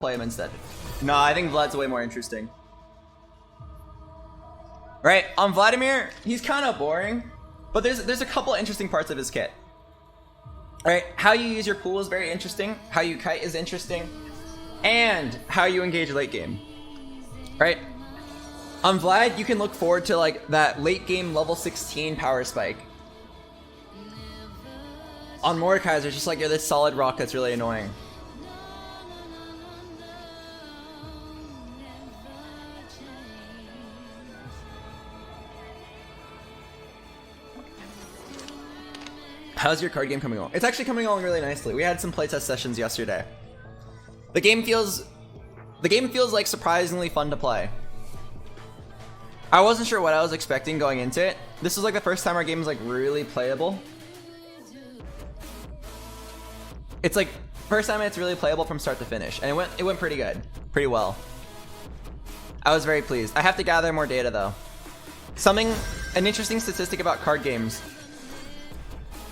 play him instead. No, I think Vlad's way more interesting. Right, on Vladimir, he's kind of boring, but there's a couple interesting parts of his kit. Alright, how you use your pool is very interesting, how you kite is interesting, and how you engage late game. Right? On Vlad, you can look forward to like that late game level 16 power spike. On Mordekaiser, it's just like you're this solid rock that's really annoying. How's your card game coming along? It's actually coming along really nicely. We had some playtest sessions yesterday. The game feels like surprisingly fun to play. I wasn't sure what I was expecting going into it. This is like the first time our game is like really playable. It's like first time it's really playable from start to finish, and it went pretty good, pretty well. I was very pleased. I have to gather more data though. An interesting statistic about card games.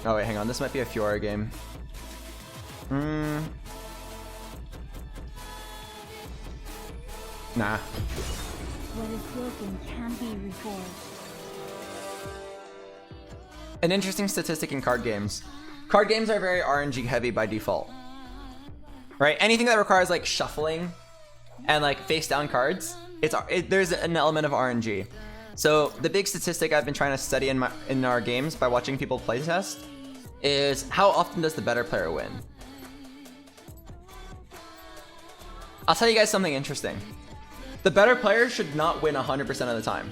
Oh wait, hang on. This might be a Fiora game. Nah. What is broken can be reforged. An interesting statistic in card games. Card games are very RNG heavy by default. Right? Anything that requires like shuffling and like face down cards, there's an element of RNG. So the big statistic I've been trying to study in our games by watching people playtest is how often does the better player win? I'll tell you guys something interesting. The better player should not win 100% of the time.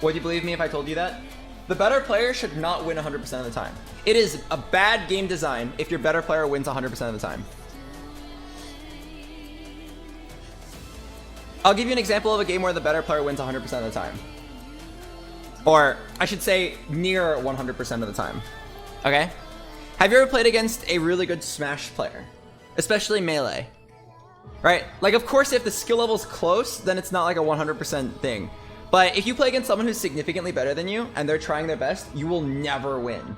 Would you believe me if I told you that? The better player should not win 100% of the time. It is a bad game design if your better player wins 100% of the time. I'll give you an example of a game where the better player wins 100% of the time. Or, I should say, near 100% of the time. Okay? Have you ever played against a really good Smash player? Especially melee. Right? Like, of course, if the skill level's close, then it's not like a 100% thing. But if you play against someone who's significantly better than you, and they're trying their best, you will never win.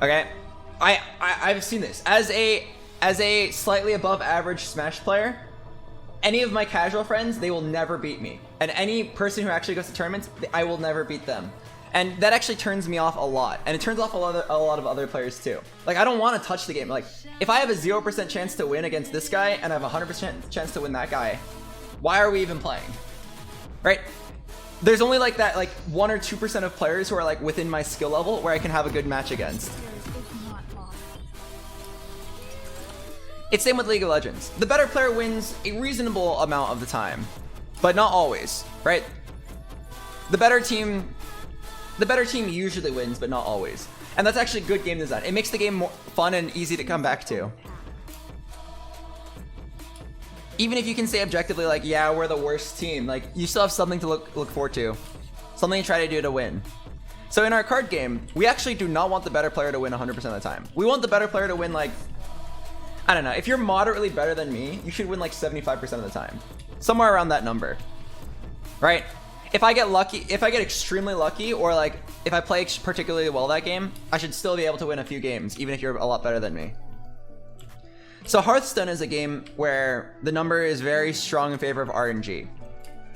Okay? I've seen this. As a slightly above average Smash player, any of my casual friends, they will never beat me. And any person who actually goes to tournaments, I will never beat them. And that actually turns me off a lot. And it turns off a lot of other players too. Like, I don't want to touch the game. Like, if I have a 0% chance to win against this guy, and I have a 100% chance to win that guy, why are we even playing? Right? There's only like that, like 1 or 2% of players who are like within my skill level where I can have a good match against. It's same with League of Legends. The better player wins a reasonable amount of the time, but not always, right? The better team usually wins, but not always. And that's actually good game design. It makes the game more fun and easy to come back to. Even if you can say objectively, like, yeah, we're the worst team, like, you still have something to look forward to. Something to try to do to win. So in our card game, we actually do not want the better player to win 100% of the time. We want the better player to win, like, I don't know, if you're moderately better than me, you should win like 75% of the time. Somewhere around that number. Right? If I get lucky, if I get extremely lucky, or like, if I play particularly well that game, I should still be able to win a few games, even if you're a lot better than me. So Hearthstone is a game where the number is very strong in favor of RNG.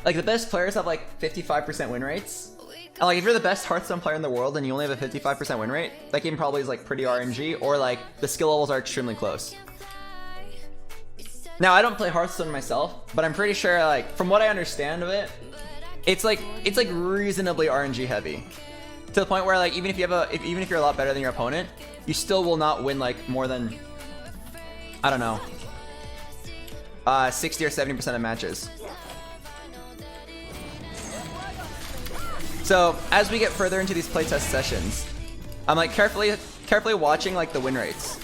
Like, the best players have like 55% win rates. And like, if you're the best Hearthstone player in the world and you only have a 55% win rate, that game probably is like pretty RNG, or like the skill levels are extremely close. Now, I don't play Hearthstone myself, but I'm pretty sure, like, from what I understand of it, it's like reasonably RNG heavy, to the point where like even if you're a lot better than your opponent, you still will not win like more than, I don't know, 60 or 70% of matches. So as we get further into these playtest sessions, I'm like carefully watching like the win rates.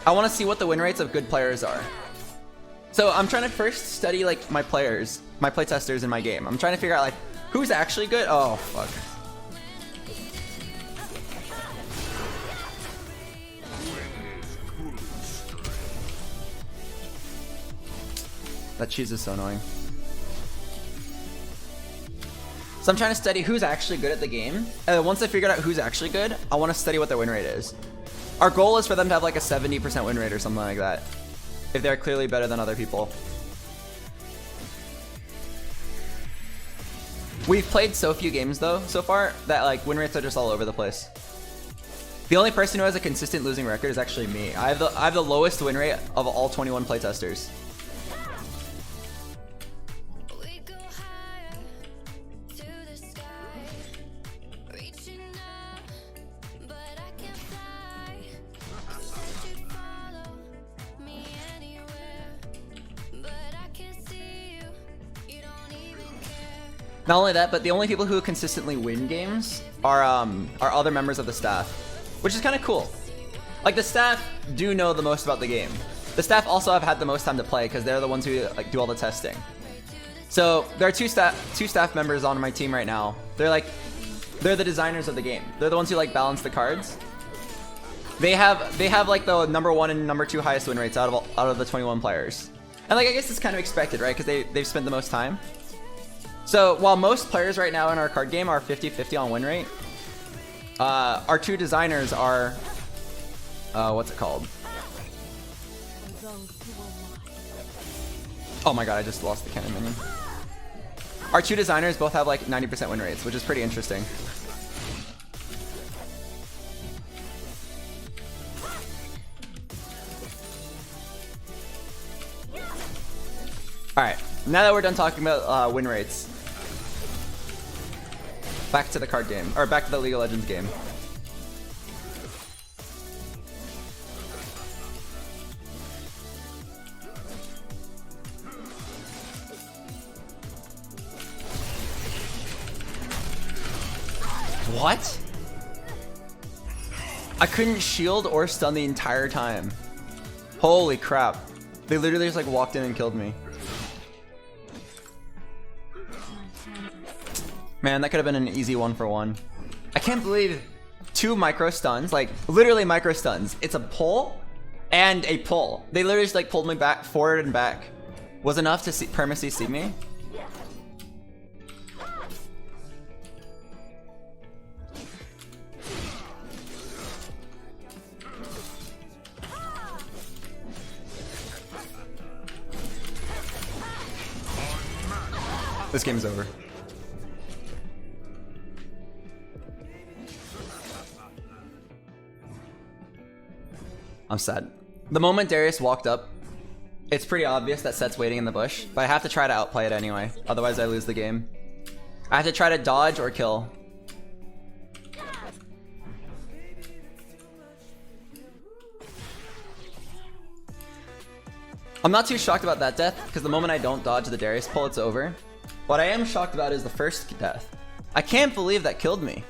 I want to see what the win rates of good players are. So I'm trying to first study like my players, my playtesters in my game. I'm trying to figure out like who's actually good. Oh fuck. That cheese is so annoying. So I'm trying to study who's actually good at the game. And then once I figure out who's actually good, I want to study what their win rate is. Our goal is for them to have like a 70% win rate or something like that, if they're clearly better than other people. We've played so few games though so far that like win rates are just all over the place. The only person who has a consistent losing record is actually me. I have the lowest win rate of all 21 playtesters. Not only that, but the only people who consistently win games are other members of the staff, which is kind of cool. Like the staff do know the most about the game. The staff also have had the most time to play because they're the ones who like do all the testing. So there are two staff members on my team right now. They're the designers of the game. They're the ones who like balance the cards. They have like the number 1 and number 2 highest win rates out of the 21 players. And like I guess it's kind of expected, right? Because they've spent the most time. So while most players right now in our card game are 50-50 on win rate, our 2 designers are, what's it called? Oh my god, I just lost the cannon minion. Our 2 designers both have like 90% win rates, which is pretty interesting. Alright, now that we're done talking about win rates, back to the card game, or back to the League of Legends game. What? I couldn't shield or stun the entire time. Holy crap. They literally just like walked in and killed me. Man, that could have been an easy 1-for-1. I can't believe 2 micro stuns, like literally micro stuns. It's a pull and a pull. They literally just like pulled me back, forward and back. Was enough to perma-CC me. This game is over. I'm sad. The moment Darius walked up, it's pretty obvious that Set's waiting in the bush, but I have to try to outplay it anyway, otherwise I lose the game. I have to try to dodge or kill. I'm not too shocked about that death, because the moment I don't dodge the Darius pull, it's over. What I am shocked about is the first death. I can't believe that killed me.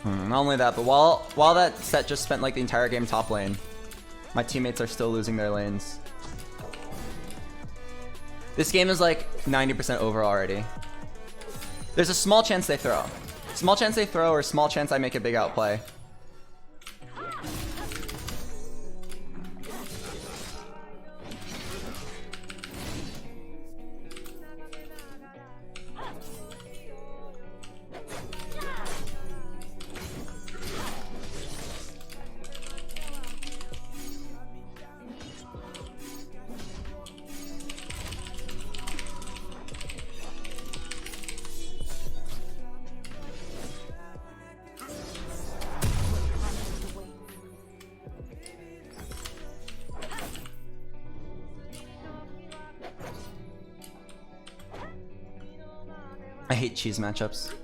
Not only that, but while that Set just spent like the entire game top lane, my teammates are still losing their lanes. This game is like 90% over already. There's a small chance they throw. Small chance they throw or small chance I make a big outplay. I hate cheese matchups.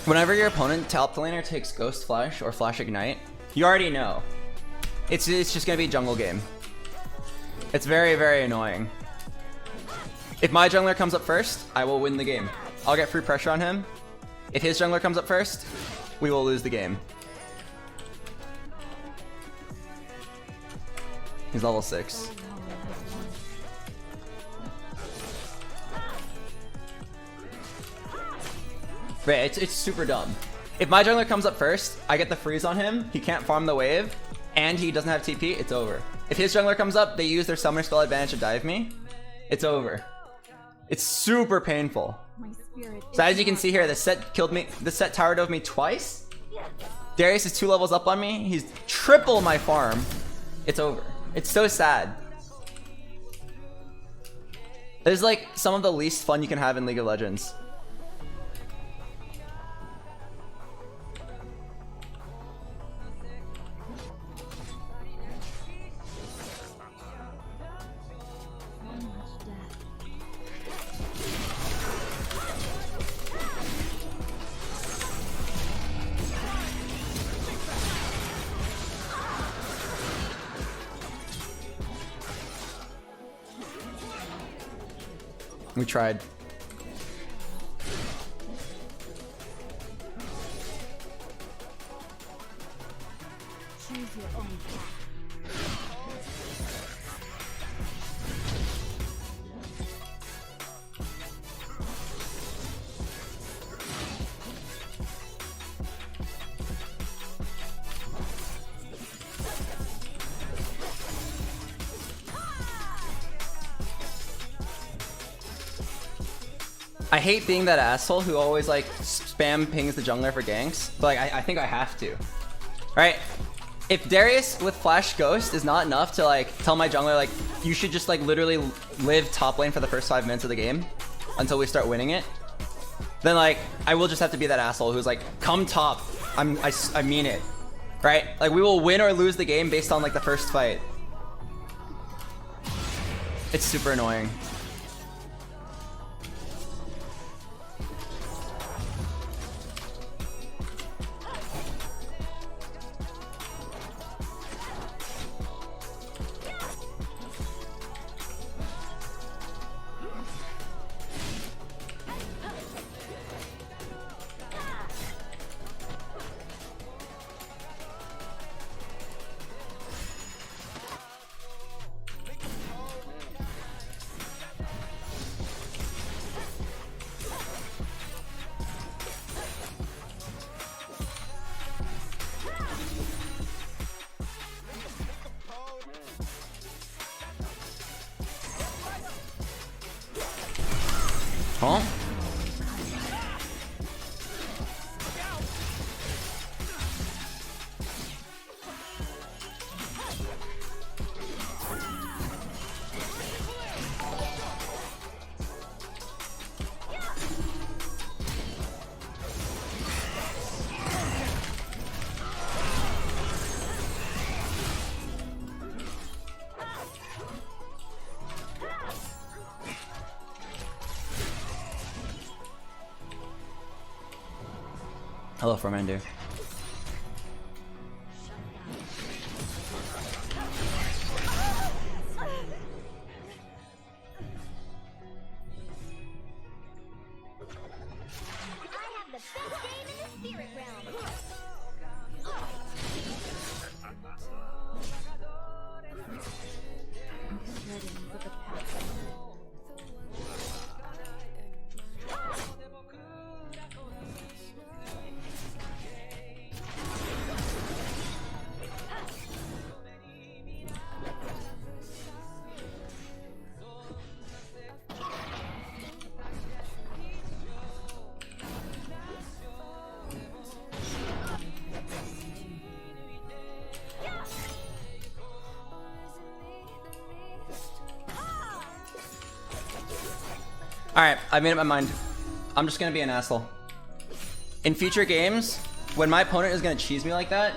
Whenever your opponent top laner takes Ghost Flash or Flash Ignite, you already know. It's just gonna be jungle game. It's very, very annoying. If my jungler comes up first, I will win the game. I'll get free pressure on him. If his jungler comes up first, we will lose the game. He's level 6. Right, it's super dumb. If my jungler comes up first, I get the freeze on him, he can't farm the wave, and he doesn't have TP, it's over. If his jungler comes up, they use their summoner spell advantage to dive me, it's over. It's super painful. So as you can see here, this set killed me, this set tower dove me twice. Darius is 2 levels up on me, he's triple my farm. It's over. It's so sad. This is like some of the least fun you can have in League of Legends. We tried. Choose your own path. I hate being that asshole who always like spam pings the jungler for ganks, but like I think I have to. Right? If Darius with Flash Ghost is not enough to like tell my jungler like you should just like literally live top lane for the first 5 minutes of the game until we start winning it, then like I will just have to be that asshole who's like, come top. I mean it. Right? Like we will win or lose the game based on like the first fight. It's super annoying. Huh? Hello, Formander. Alright, I made up my mind. I'm just gonna be an asshole. In future games, when my opponent is gonna cheese me like that,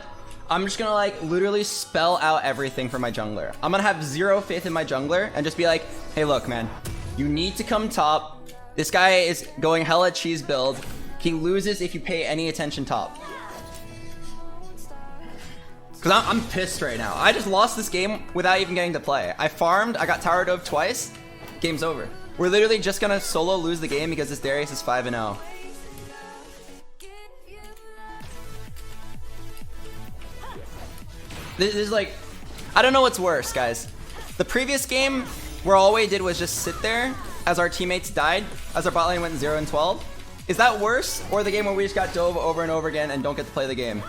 I'm just gonna like literally spell out everything for my jungler. I'm gonna have zero faith in my jungler and just be like, hey look man, you need to come top. This guy is going hella cheese build. He loses if you pay any attention top. Cause I'm pissed right now. I just lost this game without even getting to play. I farmed, I got tower dove twice, game's over. We're literally just gonna solo lose the game because this Darius is 5-0. This is like, I don't know what's worse, guys. The previous game, where all we did was just sit there as our teammates died, as our bot lane went 0-12. Is that worse, or the game where we just got dove over and over again and don't get to play the game?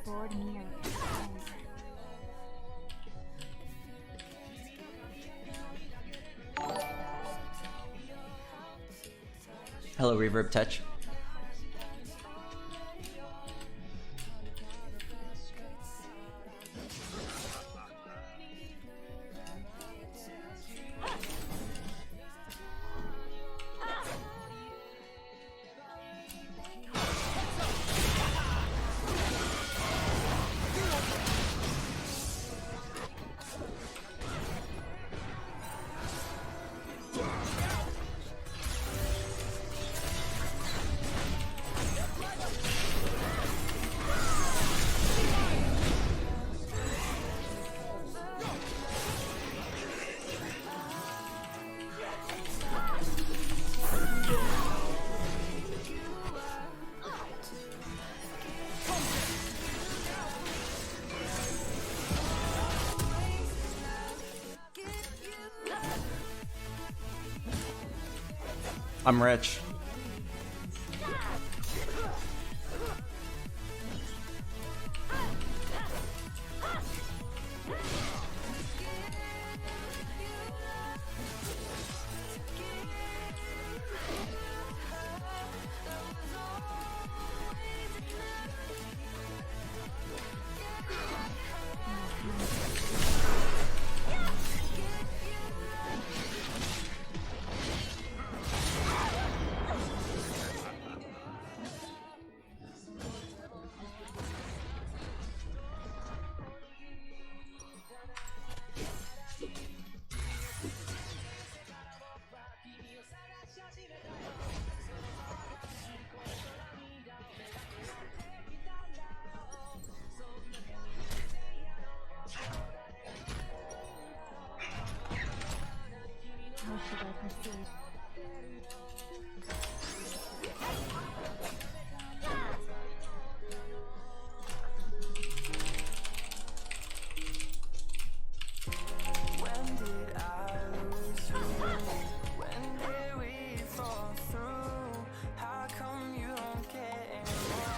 Board mirror. Hello, Reverb Touch. I'm rich. How should I proceed? When did I lose you? When did we fall through? How come you don't get anymore?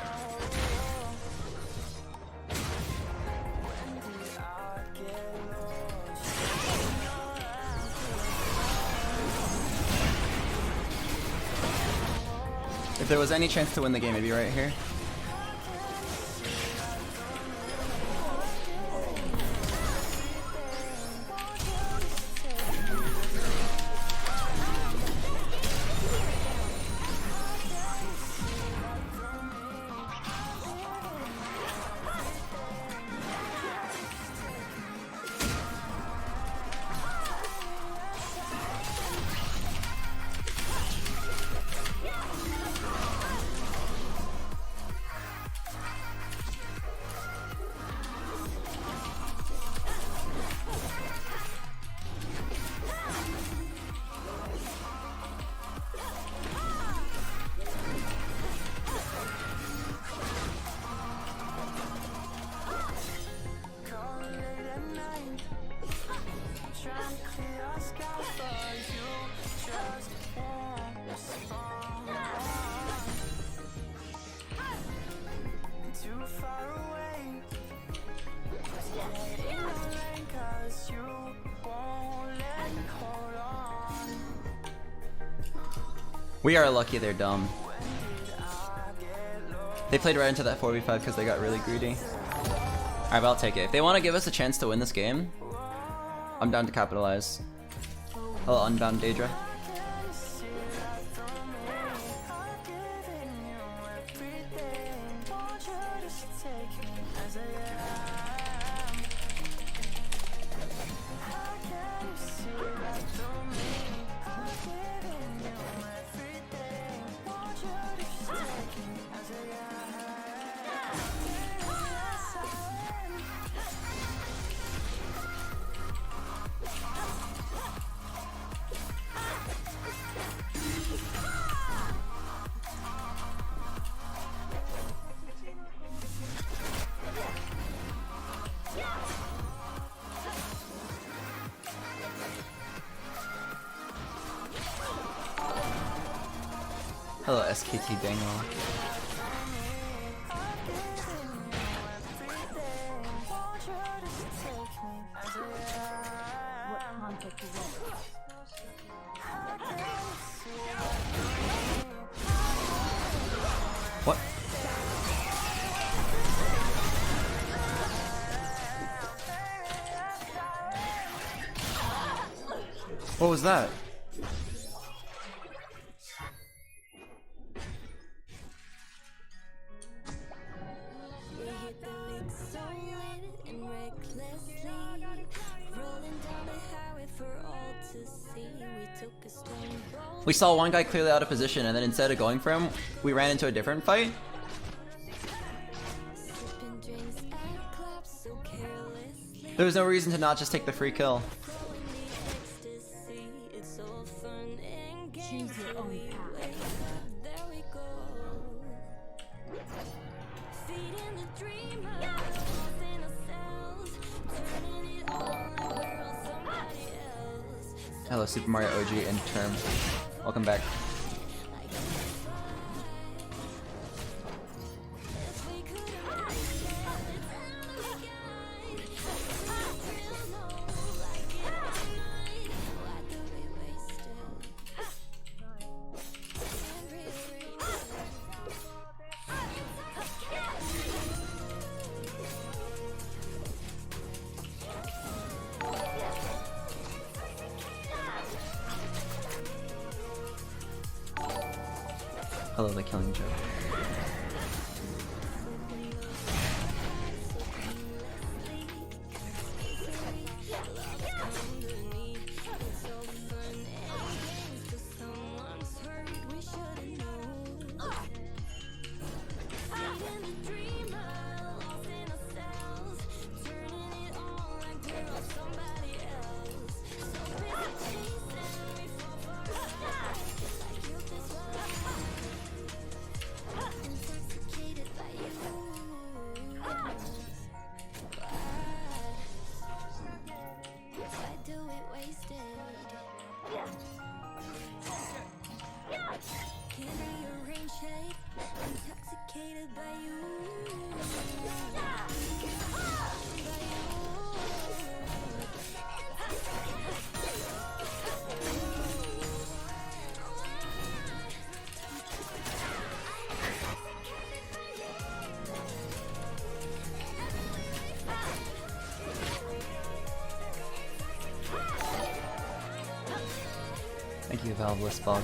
When did I get lost? If there was any chance to win the game, it'd be right here. We are lucky they're dumb. They played right into that 4v5 because they got really greedy. Alright, but I'll take it. If they want to give us a chance to win this game, I'm down to capitalize. Hello, Unbound Daedra. Hello, SKT Dangle. What contact is it? What? What was that? We saw one guy clearly out of position, and then instead of going for him, we ran into a different fight. There was no reason to not just take the free kill. Choose your own path. Hello, Super Mario OG intern. Welcome back. Hello, the killing joke. Thank you, Valveless Bug.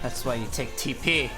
That's why you take TP.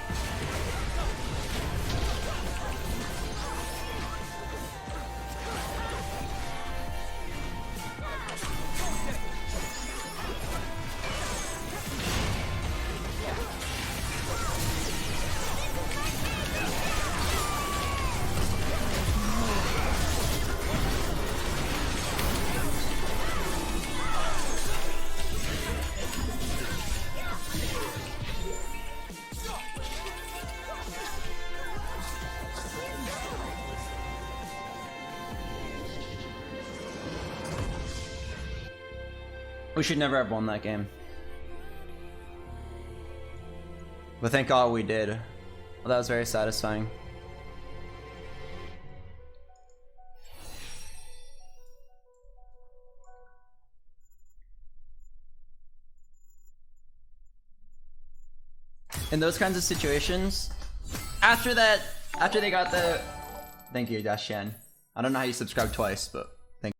We should never have won that game. But thank God we did. Well, that was very satisfying. In those kinds of situations, after they got the... Thank you, Dashan. I don't know how you subscribed twice, but...